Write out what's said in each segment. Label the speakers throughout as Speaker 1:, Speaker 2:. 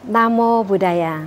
Speaker 1: Namo Buddhaya.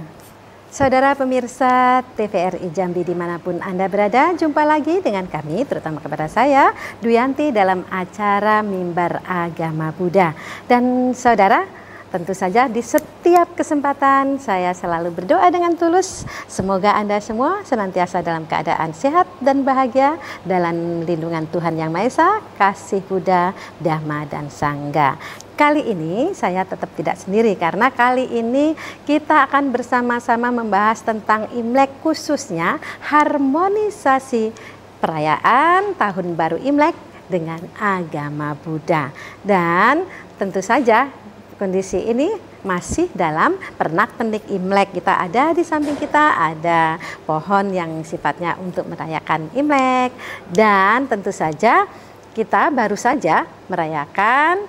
Speaker 1: Saudara pemirsa TVRI Jambi dimanapun Anda berada, jumpa lagi dengan kami, terutama kepada saya, Duyanti, dalam acara Mimbar Agama Buddha. Dan saudara, tentu saja di setiap kesempatan saya selalu berdoa dengan tulus, semoga Anda semua senantiasa dalam keadaan sehat dan bahagia dalam lindungan Tuhan Yang Maha Esa, kasih Buddha, Dhamma, dan Sangha. Kali ini saya tetap tidak sendiri karena kali ini kita akan bersama-sama membahas tentang Imlek, khususnya harmonisasi perayaan Tahun Baru Imlek dengan agama Buddha. Dan tentu saja kondisi ini masih dalam pernak-pernik Imlek. Kita ada di samping kita ada pohon yang sifatnya untuk merayakan Imlek, dan tentu saja kita baru saja merayakan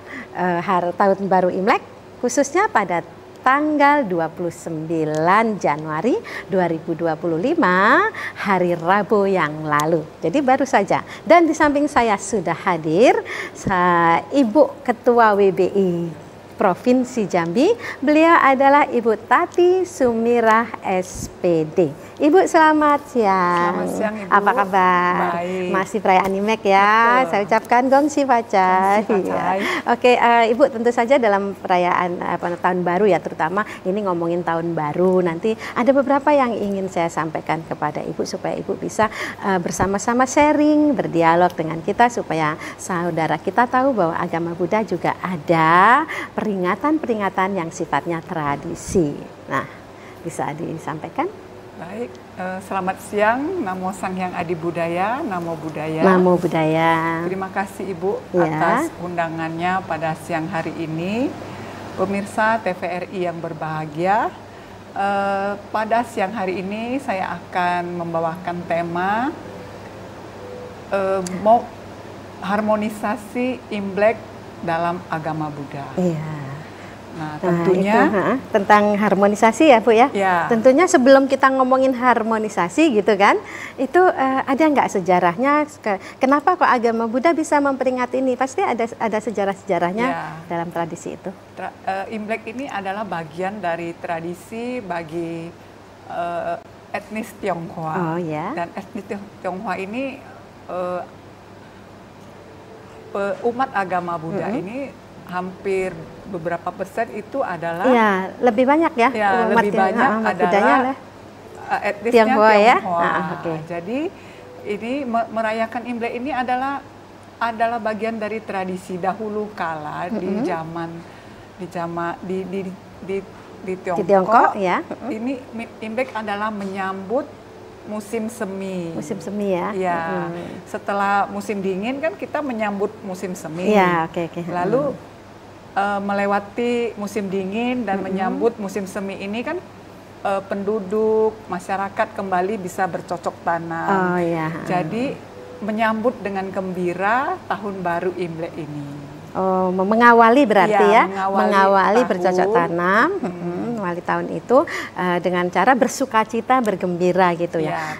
Speaker 1: Tahun Baru Imlek, khususnya pada tanggal 29 Januari 2025, hari Rabu yang lalu. Jadi baru saja. Dan di samping saya sudah hadir Ibu Ketua WBI Provinsi Jambi. Beliau adalah Ibu Tati Sumirah SPD. Ibu, selamat siang.
Speaker 2: Selamat siang, Ibu.
Speaker 1: Apa kabar?
Speaker 2: Baik.
Speaker 1: Masih perayaan Imlek ya.
Speaker 2: Betul.
Speaker 1: Saya ucapkan gongsi pacai.
Speaker 2: Ya.
Speaker 1: Oke, Ibu, tentu saja dalam perayaan Tahun Baru ya, terutama ini ngomongin Tahun Baru. Nanti ada beberapa yang ingin saya sampaikan kepada Ibu supaya Ibu bisa bersama-sama sharing, berdialog dengan kita supaya saudara kita tahu bahwa agama Buddha juga ada peringatan-peringatan yang sifatnya tradisi. Nah, bisa disampaikan?
Speaker 2: Baik, selamat siang. Namo Sang-Hyang Adi Budaya, Namo Buddhaya.
Speaker 1: Namo Buddhaya.
Speaker 2: Terima kasih Ibu
Speaker 1: Ya.
Speaker 2: atas undangannya pada siang hari ini. Pemirsa TVRI yang berbahagia, pada siang hari ini saya akan membawakan tema harmonisasi Imlek dalam agama Buddha.
Speaker 1: Iya.
Speaker 2: Nah, tentunya
Speaker 1: itu, tentang harmonisasi ya, Bu ya.
Speaker 2: Ya.
Speaker 1: Tentunya sebelum kita ngomongin harmonisasi gitu kan, itu ada nggak sejarahnya? Kenapa kok agama Buddha bisa memperingati ini? Pasti ada sejarah-sejarahnya
Speaker 2: Ya.
Speaker 1: dalam tradisi itu.
Speaker 2: Imlek ini adalah bagian dari tradisi bagi etnis Tionghoa.
Speaker 1: Oh ya.
Speaker 2: Dan etnis Tionghoa ini umat agama Buddha ini hampir beberapa persen itu adalah
Speaker 1: ya, lebih banyak ya, umat
Speaker 2: lebih banyak adalah etnisnya
Speaker 1: Tionghoa ya.
Speaker 2: Okay. Jadi ini merayakan Imlek ini adalah bagian dari tradisi dahulu kala di
Speaker 1: Tiongkok ya.
Speaker 2: Ini Imlek adalah menyambut musim semi.
Speaker 1: Musim semi ya.
Speaker 2: Ya, setelah musim dingin kan kita menyambut musim semi.
Speaker 1: Ya, oke.
Speaker 2: Lalu melewati musim dingin dan menyambut musim semi ini kan penduduk masyarakat kembali bisa bercocok tanam.
Speaker 1: Oh ya.
Speaker 2: Jadi menyambut dengan gembira Tahun Baru Imlek ini.
Speaker 1: Oh, mengawali berarti ya, mengawali
Speaker 2: tahun.
Speaker 1: bercocok tanam, mengawali tahun itu dengan cara bersukacita, bergembira gitu ya.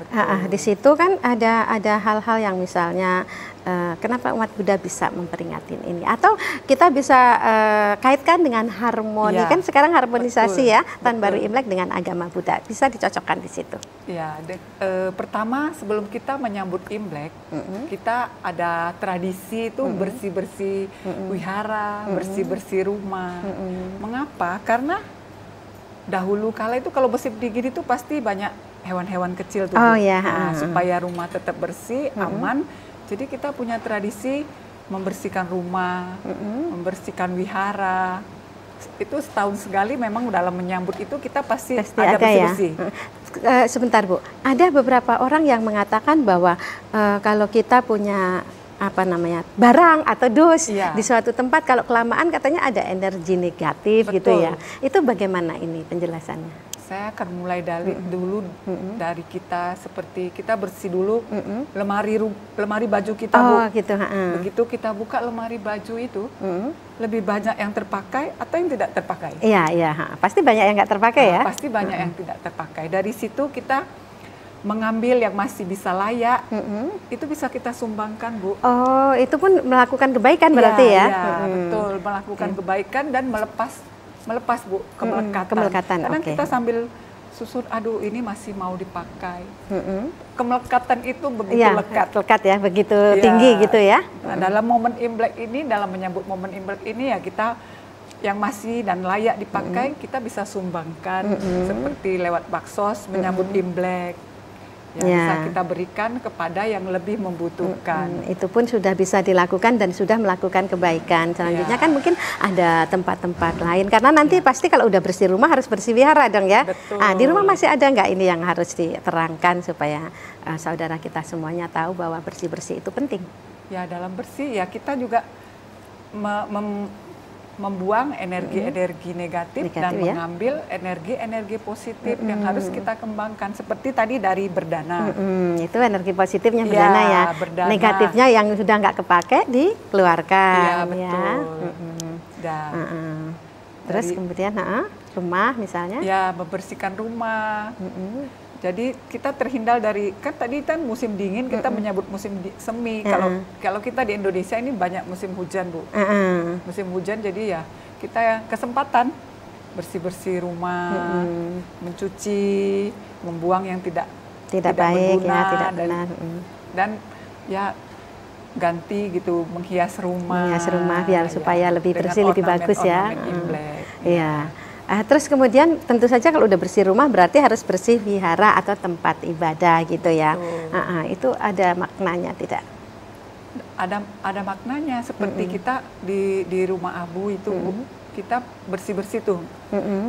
Speaker 1: Di situ kan ada hal-hal yang misalnya kenapa umat Buddha bisa memperingati ini, atau kita bisa kaitkan dengan harmoni, kan sekarang harmonisasi ya Tahun Baru Imlek dengan agama Buddha, bisa dicocokkan di situ.
Speaker 2: Ya, pertama sebelum kita menyambut Imlek, kita ada tradisi itu bersih-bersih wihara, bersih-bersih rumah. Mengapa? Karena dahulu kala itu kalau musim dingin itu pasti banyak hewan-hewan kecil tuh.
Speaker 1: Oh ya.
Speaker 2: Supaya rumah tetap bersih, aman. Jadi kita punya tradisi membersihkan rumah, membersihkan wihara. Itu setahun sekali memang dalam menyambut itu kita pasti ada bersih-bersih.
Speaker 1: Ya. Sebentar Bu, ada beberapa orang yang mengatakan bahwa kalau kita punya barang atau dus di suatu tempat, kalau kelamaan katanya ada energi negatif.
Speaker 2: Betul.
Speaker 1: Gitu ya. Itu bagaimana ini penjelasannya?
Speaker 2: Saya akan mulai dari dulu dari kita, seperti kita bersih dulu lemari baju kita, Bu.
Speaker 1: Gitu.
Speaker 2: Begitu kita buka lemari baju itu, lebih banyak yang terpakai atau yang tidak terpakai?
Speaker 1: Iya. Pasti banyak yang nggak terpakai ya.
Speaker 2: Pasti banyak yang tidak terpakai. Dari situ kita mengambil yang masih bisa layak, itu bisa kita sumbangkan, Bu.
Speaker 1: Oh, itu pun melakukan kebaikan berarti ya?
Speaker 2: Betul, melakukan kebaikan dan melepas Bu, kemelekatan.
Speaker 1: Kemelekatan,
Speaker 2: Kadang
Speaker 1: oke.
Speaker 2: kita sambil susun, aduh ini masih mau dipakai. Kemelekatan itu begitu
Speaker 1: Iya, lekat ya, begitu
Speaker 2: Ya.
Speaker 1: tinggi gitu ya.
Speaker 2: Nah, dalam momen Imlek ini, dalam menyambut momen Imlek ini ya kita yang masih dan layak dipakai kita bisa sumbangkan seperti lewat baksos menyambut Imlek. Ya, bisa kita berikan kepada yang lebih membutuhkan.
Speaker 1: Itu pun sudah bisa dilakukan dan sudah melakukan kebaikan. Selanjutnya kan mungkin ada tempat-tempat lain, karena nanti pasti kalau udah bersih rumah harus bersih wihara dong ya.
Speaker 2: Betul.
Speaker 1: Ah, di rumah masih ada nggak ini yang harus diterangkan supaya saudara kita semuanya tahu bahwa bersih-bersih itu penting?
Speaker 2: Ya, dalam bersih ya kita juga membuang energi-energi negatif dan
Speaker 1: ya?
Speaker 2: mengambil energi-energi positif yang harus kita kembangkan. Seperti tadi dari berdana.
Speaker 1: Itu energi positifnya berdana ya.
Speaker 2: Berdana.
Speaker 1: Negatifnya yang sudah nggak kepake dikeluarkan.
Speaker 2: Iya, betul. Dan
Speaker 1: terus kemudian rumah misalnya?
Speaker 2: Ya, membersihkan rumah. Jadi kita terhindar dari, kan tadi kan musim dingin kita menyambut musim semi. Kalau kita di Indonesia ini banyak musim hujan Bu. Musim hujan jadi ya kita kesempatan bersih-bersih rumah, mencuci, membuang yang tidak
Speaker 1: baik
Speaker 2: berguna,
Speaker 1: ya, tidak benar.
Speaker 2: Dan ya ganti gitu, menghias rumah.
Speaker 1: Menghias rumah biar supaya lebih bersih, lebih bagus ya. Iya. Terus kemudian tentu saja kalau udah bersih rumah berarti harus bersih wihara atau tempat ibadah gitu ya. Itu ada maknanya tidak?
Speaker 2: Ada maknanya, seperti kita di rumah Abu itu kita bersih-bersih tuh.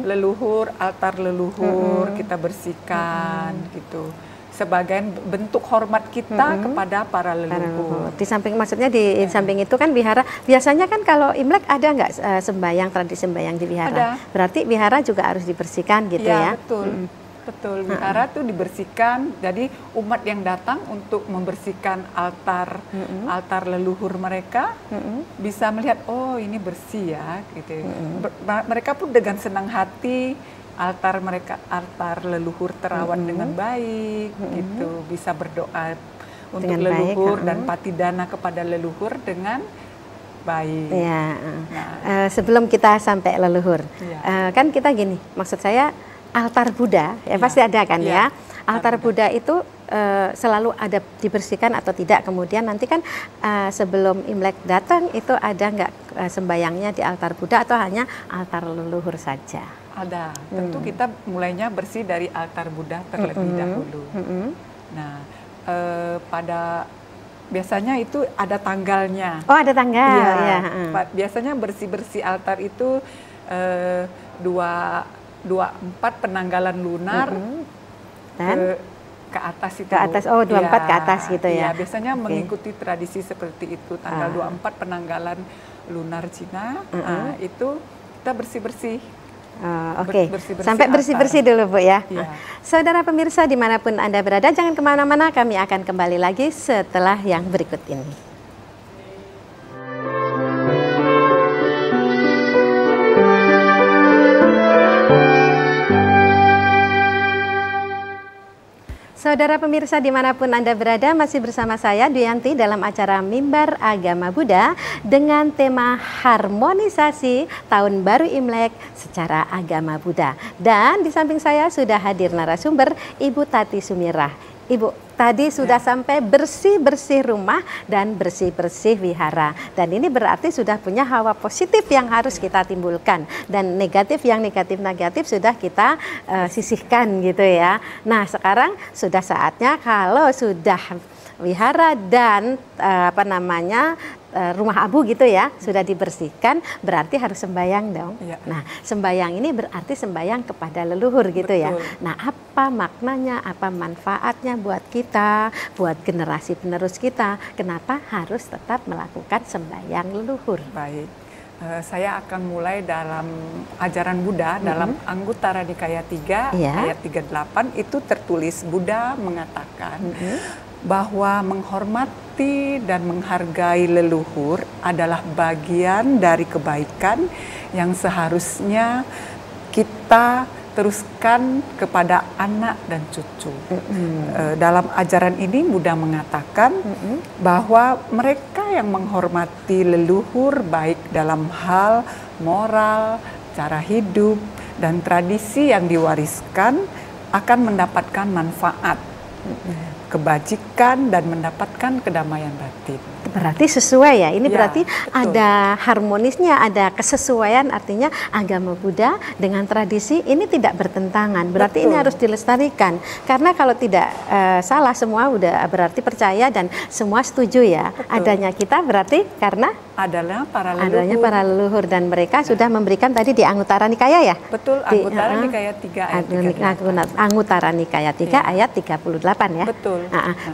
Speaker 2: Leluhur, altar leluhur kita bersihkan gitu. Sebagai bentuk hormat kita kepada para leluhur.
Speaker 1: Di samping, maksudnya di samping itu kan wihara, biasanya kan kalau Imlek ada nggak sembayang, tradisi sembayang di wihara?
Speaker 2: Ada.
Speaker 1: Berarti wihara juga harus dibersihkan gitu ya?
Speaker 2: Betul. Betul, wihara tuh dibersihkan. Jadi umat yang datang untuk membersihkan altar leluhur mereka bisa melihat, oh ini bersih ya gitu. Mereka pun dengan senang hati altar leluhur terawat dengan baik gitu, bisa berdoa untuk dengan leluhur baik, dan patidana kepada leluhur dengan baik.
Speaker 1: Ya. Sebelum kita sampai leluhur, kan kita gini, maksud saya altar Buddha ya pasti ada kan ya. Altar Buddha itu selalu ada dibersihkan atau tidak, kemudian nanti kan sebelum Imlek datang itu ada nggak sembayangnya di altar Buddha atau hanya altar leluhur saja?
Speaker 2: Ada, tentu kita mulainya bersih dari altar Buddha terlebih dahulu. Nah, biasanya itu ada tanggalnya.
Speaker 1: Oh, ada tanggal.
Speaker 2: Ya. Biasanya bersih-bersih altar itu 24 penanggalan lunar
Speaker 1: dan
Speaker 2: ke atas itu.
Speaker 1: Ke atas, oh 24 ke atas gitu ya.
Speaker 2: Biasanya mengikuti tradisi seperti itu, tanggal 24 penanggalan lunar Cina. Itu kita bersih-bersih.
Speaker 1: Oke, sampai bersih-bersih dulu Bu ya. Saudara pemirsa dimanapun Anda berada, jangan kemana-mana, kami akan kembali lagi setelah yang berikut ini. Saudara pemirsa dimanapun Anda berada, masih bersama saya Duyanti dalam acara Mimbar Agama Buddha dengan tema harmonisasi Tahun Baru Imlek secara agama Buddha. Dan di samping saya sudah hadir narasumber Ibu Tati Sumirah. Ibu, tadi sudah sampai bersih-bersih rumah dan bersih-bersih wihara. Dan ini berarti sudah punya hawa positif yang harus kita timbulkan. Dan negatif yang negatif-negatif sudah kita sisihkan gitu ya. Nah sekarang sudah saatnya kalau sudah wihara dan rumah Abu gitu ya sudah dibersihkan, berarti harus sembayang dong. Nah sembayang ini berarti sembayang kepada leluhur gitu. Betul. Ya. Nah apa maknanya, apa manfaatnya buat kita, buat generasi penerus kita, kenapa harus tetap melakukan sembayang leluhur?
Speaker 2: Baik, saya akan mulai dalam ajaran Buddha dalam Anguttara Nikaya 3 ayat 38 itu tertulis, Buddha mengatakan bahwa menghormati dan menghargai leluhur adalah bagian dari kebaikan yang seharusnya kita teruskan kepada anak dan cucu. Dalam ajaran ini Buddha mengatakan bahwa mereka yang menghormati leluhur baik dalam hal moral, cara hidup, dan tradisi yang diwariskan akan mendapatkan manfaat, kebajikan, dan mendapatkan kedamaian batin.
Speaker 1: Berarti sesuai ya, ini
Speaker 2: Ya,
Speaker 1: berarti
Speaker 2: betul.
Speaker 1: ada harmonisnya, ada kesesuaian, artinya agama Buddha dengan tradisi ini tidak bertentangan. Berarti ini
Speaker 2: Betul.
Speaker 1: harus dilestarikan, karena kalau tidak salah semua udah berarti percaya dan semua setuju ya.
Speaker 2: Betul.
Speaker 1: Adanya kita berarti karena
Speaker 2: Adalah para leluhur.
Speaker 1: adanya para leluhur dan mereka sudah memberikan tadi di Anguttara Nikaya ya.
Speaker 2: Betul, Anguttara Nikaya 3 ayat 38.
Speaker 1: Anguttara Nikaya 3 ayat 38 ya.
Speaker 2: Betul.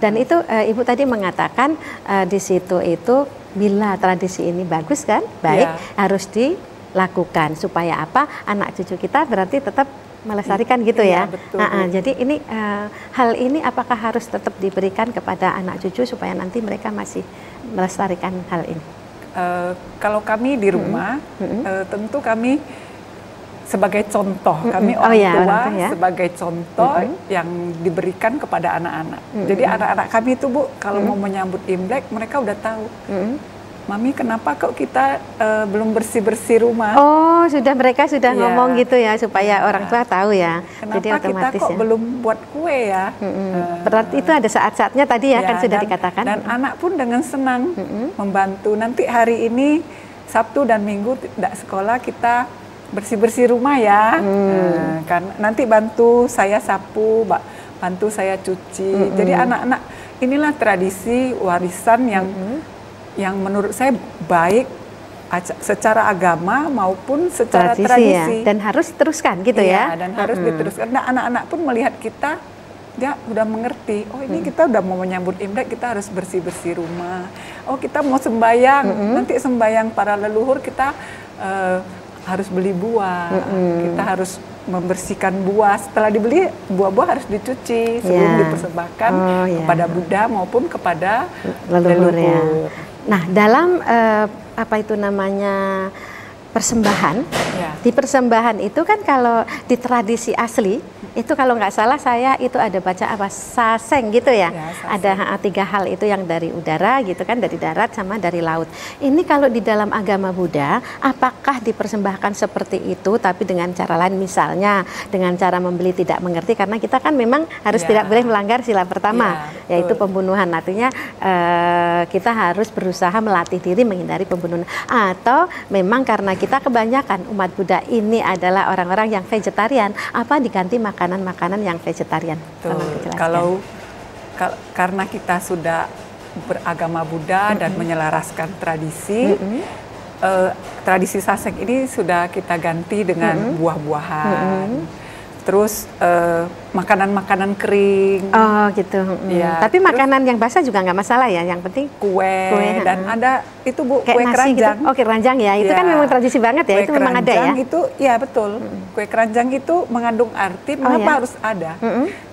Speaker 1: Dan itu Ibu tadi mengatakan di situ itu bila tradisi ini bagus kan, baik, harus dilakukan supaya apa? Anak cucu kita berarti tetap melestarikan gitu ya.
Speaker 2: Betul.
Speaker 1: Jadi ini hal ini apakah harus tetap diberikan kepada anak cucu supaya nanti mereka masih melestarikan hal ini?
Speaker 2: Kalau kami di rumah, tentu kami sebagai contoh, kami orang tua
Speaker 1: ya.
Speaker 2: sebagai contoh yang diberikan kepada anak-anak. Jadi anak-anak kami itu Bu, kalau mau menyambut Imlek, mereka udah tahu. Mami, kenapa kok kita belum bersih-bersih rumah?
Speaker 1: Oh, mereka sudah ngomong gitu ya, supaya orang tua tahu ya.
Speaker 2: Kenapa
Speaker 1: jadi otomatis
Speaker 2: kita kok
Speaker 1: ya.
Speaker 2: belum buat kue ya?
Speaker 1: Berarti itu ada saat-saatnya tadi ya, kan sudah dikatakan.
Speaker 2: Dan anak pun dengan senang membantu. Nanti hari ini Sabtu dan Minggu tidak sekolah, kita bersih-bersih rumah ya. Kan nanti bantu saya sapu, bantu saya cuci. Jadi anak-anak, inilah tradisi warisan yang menurut saya baik secara agama maupun secara tradisi.
Speaker 1: Ya? Dan harus teruskan gitu ya.
Speaker 2: Dan harus diteruskan. Nah, anak-anak pun melihat kita, dia udah mengerti. Oh, ini kita udah mau menyambut Imlek, kita harus bersih-bersih rumah. Oh, kita mau sembayang. Nanti sembayang para leluhur, kita harus beli buah. Kita harus membersihkan buah. Setelah dibeli, buah-buah harus dicuci sebelum dipersembahkan kepada Buddha maupun kepada leluhur.
Speaker 1: Ya. Nah, dalam apa itu namanya persembahan, di persembahan itu kan kalau di tradisi asli itu kalau nggak salah saya itu ada baca apa saseng gitu ya, ada 3 hal itu yang dari udara gitu kan, dari darat sama dari laut. Ini kalau di dalam agama Buddha apakah dipersembahkan seperti itu tapi dengan cara lain, misalnya dengan cara membeli tidak mengerti, karena kita kan memang harus tidak boleh melanggar sila pertama yaitu pembunuhan, artinya kita harus berusaha melatih diri menghindari pembunuhan, atau memang karena kita kebanyakan umat Buddha ini adalah orang-orang yang vegetarian, apa diganti makanan-makanan yang vegetarian.
Speaker 2: Karena kita sudah beragama Buddha dan menyelaraskan tradisi, tradisi saseng ini sudah kita ganti dengan buah-buahan. Terus makanan-makanan kering.
Speaker 1: Oh gitu.
Speaker 2: Ya,
Speaker 1: tapi makanan yang basah juga nggak masalah ya. Yang penting
Speaker 2: kue dan ada itu Bu,
Speaker 1: kayak
Speaker 2: kue keranjang.
Speaker 1: Gitu. Oh, keranjang ya. Itu kan memang tradisi banget ya. Itu memang ada ya.
Speaker 2: Itu ya betul. Kue keranjang itu mengandung arti. Mengapa harus ada?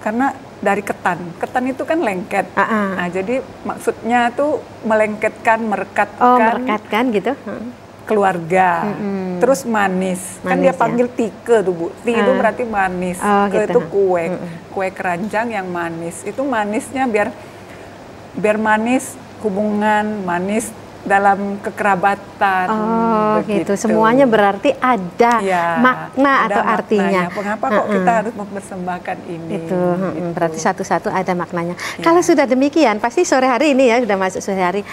Speaker 2: Karena dari ketan. Ketan itu kan lengket. Nah, jadi maksudnya tuh melengketkan, merekatkan.
Speaker 1: Oh, merekatkan gitu.
Speaker 2: Keluarga, terus manis. Kan dia panggil tike tuh Bu, tike itu berarti manis, ke itu kue keranjang yang manis. Itu manisnya biar manis hubungan, manis dalam kekerabatan.
Speaker 1: Oh gitu, semuanya berarti ada makna atau artinya.
Speaker 2: Mengapa kok kita harus mempersembahkan ini?
Speaker 1: Itu berarti satu-satu ada maknanya. Kalau sudah demikian, pasti sore hari ini ya, sudah masuk sore hari.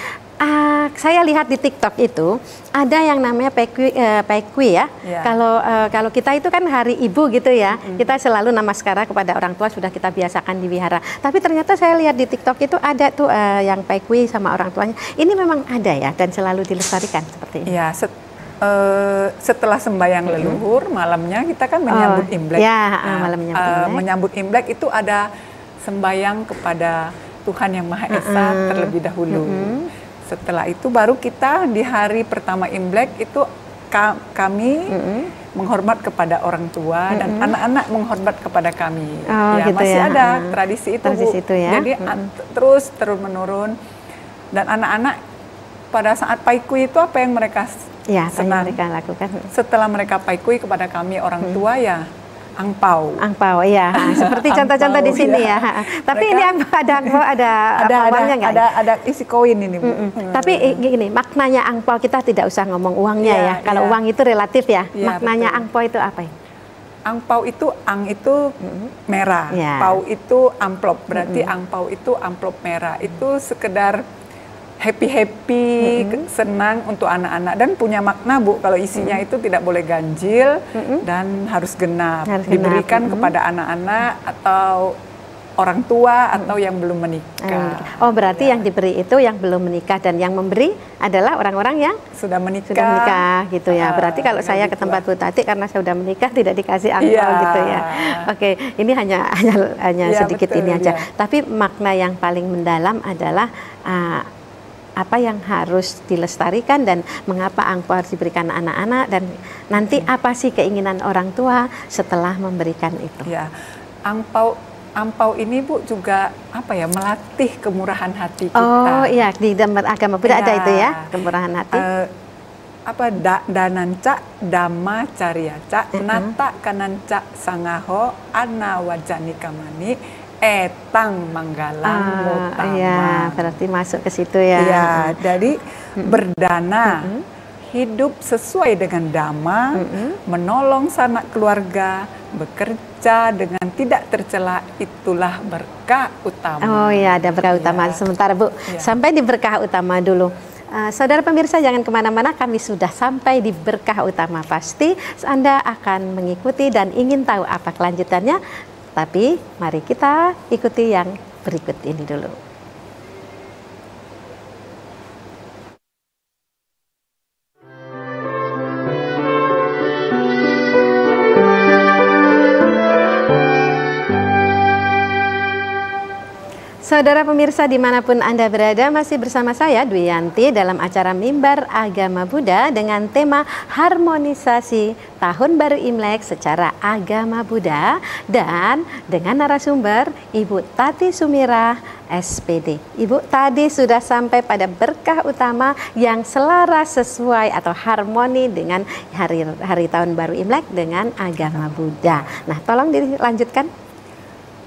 Speaker 1: Saya lihat di TikTok itu ada yang namanya paikui ya. Kalau kita itu kan hari ibu gitu ya, kita selalu namaskara kepada orang tua, sudah kita biasakan di wihara. Tapi ternyata saya lihat di TikTok itu ada tuh yang paikui sama orang tuanya. Ini memang ada ya dan selalu dilestarikan seperti ini.
Speaker 2: Ya, setelah sembahyang leluhur malamnya kita kan menyambut Imlek. Menyambut Imlek itu ada sembahyang kepada Tuhan Yang Maha Esa terlebih dahulu. Setelah itu baru kita di hari pertama Imlek itu kami menghormat kepada orang tua dan anak-anak menghormat kepada kami.
Speaker 1: Gitu
Speaker 2: masih
Speaker 1: ya.
Speaker 2: ada tradisi itu, Bu.
Speaker 1: Itu ya.
Speaker 2: Jadi terus menurun, dan anak-anak pada saat paikui itu apa yang mereka senang?
Speaker 1: Mereka lakukan.
Speaker 2: Setelah mereka paikui kepada kami orang tua ya, angpau.
Speaker 1: Angpau, ya. Seperti contoh-contoh di sini ya. Tapi mereka, ini angpau ada uangnya nggak?
Speaker 2: Ada isi koin ini, Bu.
Speaker 1: Tapi gini, maknanya angpau kita tidak usah ngomong uangnya ya. Kalau uang itu relatif ya. Maknanya angpau itu apa ya?
Speaker 2: Angpau itu, ang itu merah, pau itu amplop, berarti angpau itu amplop merah. Itu sekedar happy-happy, senang untuk anak-anak, dan punya makna, Bu, kalau isinya itu tidak boleh ganjil dan harus genap. Diberikan kepada anak-anak atau orang tua atau yang belum menikah.
Speaker 1: Oh, berarti yang diberi itu yang belum menikah, dan yang memberi adalah orang-orang yang
Speaker 2: sudah menikah.
Speaker 1: Sudah menikah gitu ya. Berarti kalau saya ke tempat Bu Tati karena saya sudah menikah tidak dikasih angpau gitu ya. Oke, ini hanya sedikit betul, ini aja. Tapi makna yang paling mendalam adalah apa yang harus dilestarikan dan mengapa angpau harus diberikan anak-anak, dan nanti apa sih keinginan orang tua setelah memberikan itu.
Speaker 2: Ya, Angpau ini, Bu, juga apa ya, melatih kemurahan hati kita.
Speaker 1: Oh iya, di agama Buddha ada itu ya, kemurahan hati.
Speaker 2: Dananca dhamma cariaca nata kananca sangaho ana wajani kamani etang manggalang mutama.
Speaker 1: Iya, berarti masuk ke situ ya.
Speaker 2: Iya, jadi berdana, hidup sesuai dengan dhamma, menolong sanak keluarga, bekerja dengan tidak tercela, itulah berkah utama.
Speaker 1: Oh iya, ada berkah utama. Sementara, Bu, sampai di berkah utama dulu. Saudara pemirsa, jangan kemana-mana, kami sudah sampai di berkah utama. Pasti Anda akan mengikuti dan ingin tahu apa kelanjutannya. Tapi mari kita ikuti yang berikut ini dulu. Saudara pemirsa dimanapun Anda berada, masih bersama saya Dwi Yanti dalam acara Mimbar Agama Buddha dengan tema harmonisasi Tahun Baru Imlek secara Agama Buddha, dan dengan narasumber Ibu Tati Sumirah SPD. Ibu tadi sudah sampai pada berkah utama yang selaras sesuai atau harmoni dengan hari Tahun Baru Imlek dengan Agama Buddha. Nah, tolong dilanjutkan.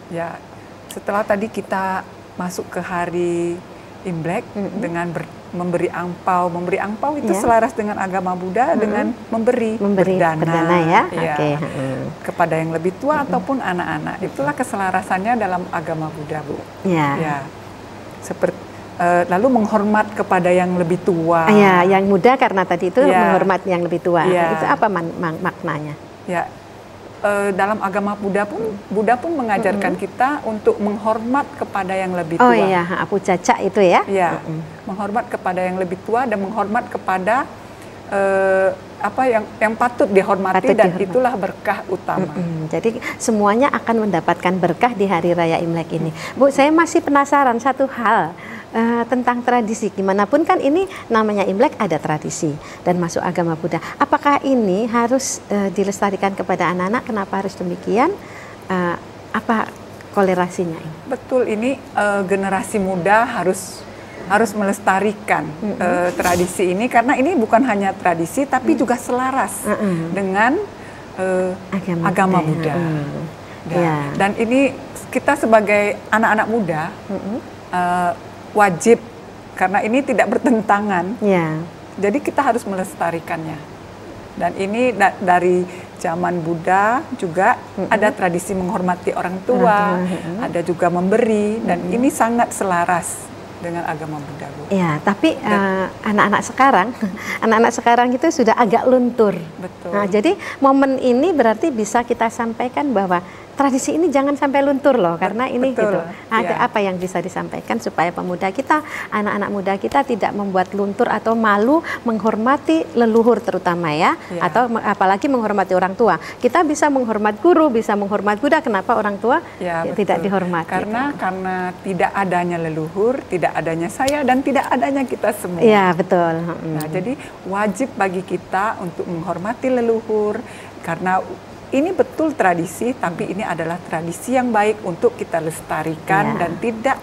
Speaker 2: Ya, setelah tadi kita masuk ke hari Imlek dengan memberi angpau. Memberi angpau itu selaras dengan agama Buddha dengan memberi berdana
Speaker 1: ya.
Speaker 2: Kepada yang lebih tua ataupun anak-anak. Itulah keselarasannya dalam agama Buddha, Bu. Ya. Seperti lalu menghormat kepada yang lebih tua.
Speaker 1: Ya, yang muda karena tadi itu menghormat yang lebih tua. Itu apa maknanya?
Speaker 2: Ya. Dalam agama Buddha pun mengajarkan kita untuk menghormat kepada yang lebih tua.
Speaker 1: Oh iya, pujaca itu ya?
Speaker 2: Ya, menghormat kepada yang lebih tua dan menghormat kepada yang patut dihormati, dan itulah berkah utama.
Speaker 1: Jadi semuanya akan mendapatkan berkah di hari raya Imlek ini. Bu, saya masih penasaran satu hal. Tentang tradisi, gimana pun kan ini namanya Imlek, ada tradisi dan masuk agama Buddha. Apakah ini harus dilestarikan kepada anak-anak? Kenapa harus demikian? Apa korelasinya ini?
Speaker 2: Betul, ini generasi muda harus melestarikan tradisi ini, karena ini bukan hanya tradisi tapi juga selaras dengan agama Buddha. Dan ini kita sebagai anak-anak muda wajib, karena ini tidak bertentangan. Jadi kita harus melestarikannya. Dan ini dari zaman Buddha juga ada tradisi menghormati orang tua, ada juga memberi, dan ini sangat selaras dengan agama Buddha, Bu.
Speaker 1: Ya, tapi anak-anak sekarang itu sudah agak luntur.
Speaker 2: Betul.
Speaker 1: Nah, jadi momen ini berarti bisa kita sampaikan bahwa tradisi ini jangan sampai luntur loh, karena ini gitu. Apa yang bisa disampaikan supaya pemuda kita, anak-anak muda kita tidak membuat luntur atau malu menghormati leluhur terutama atau apalagi menghormati orang tua. Kita bisa menghormat guru, bisa menghormat Buddha, kenapa orang tua tidak dihormati?
Speaker 2: Karena tidak adanya leluhur, tidak adanya saya, dan tidak adanya kita semua.
Speaker 1: Iya, betul.
Speaker 2: Nah, jadi wajib bagi kita untuk menghormati leluhur, karena ini betul tradisi, tapi ini adalah tradisi yang baik untuk kita lestarikan dan tidak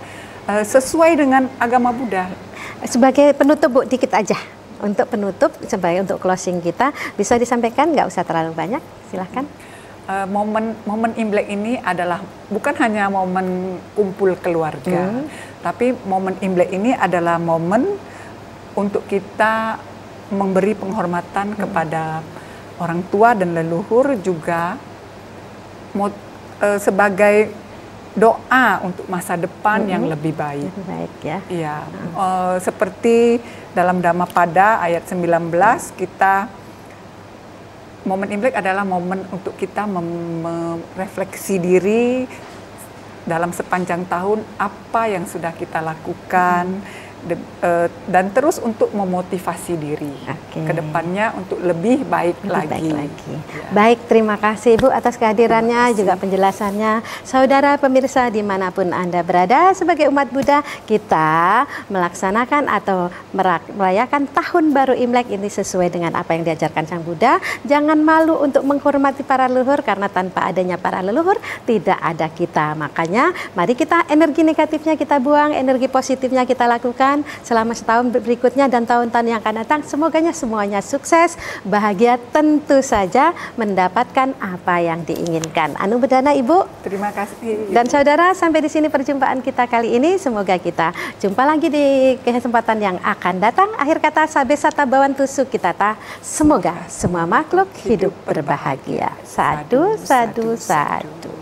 Speaker 2: sesuai dengan agama Buddha.
Speaker 1: Sebagai penutup, Bu, dikit aja. Untuk penutup, sebagai untuk closing kita, bisa disampaikan, nggak usah terlalu banyak, silahkan.
Speaker 2: momen Imlek ini adalah bukan hanya momen kumpul keluarga, tapi momen Imlek ini adalah momen untuk kita memberi penghormatan kepada orang tua dan leluhur, juga sebagai doa untuk masa depan yang lebih baik.
Speaker 1: Lebih baik ya.
Speaker 2: Iya, seperti dalam Dhammapada ayat 19, momen Imlek adalah momen untuk kita merefleksi diri dalam sepanjang tahun apa yang sudah kita lakukan, dan terus untuk memotivasi diri ke depannya untuk lebih baik lagi.
Speaker 1: Ya. Baik, terima kasih Ibu atas kehadirannya, juga penjelasannya. Saudara pemirsa dimanapun Anda berada, sebagai umat Buddha kita melaksanakan atau merayakan tahun baru Imlek ini sesuai dengan apa yang diajarkan Sang Buddha. Jangan malu untuk menghormati para leluhur, karena tanpa adanya para leluhur tidak ada kita. Makanya mari kita energi negatifnya kita buang, energi positifnya kita lakukan selama setahun berikutnya dan tahun-tahun yang akan datang. Semoganya semuanya sukses, bahagia, tentu saja mendapatkan apa yang diinginkan. Anu bedana Ibu.
Speaker 2: Terima kasih.
Speaker 1: Dan saudara, sampai di sini perjumpaan kita kali ini. Semoga kita jumpa lagi di kesempatan yang akan datang. Akhir kata sabe sata bawantu sukitata. Semoga semua makhluk hidup berbahagia. Sadu, sadu, sadu.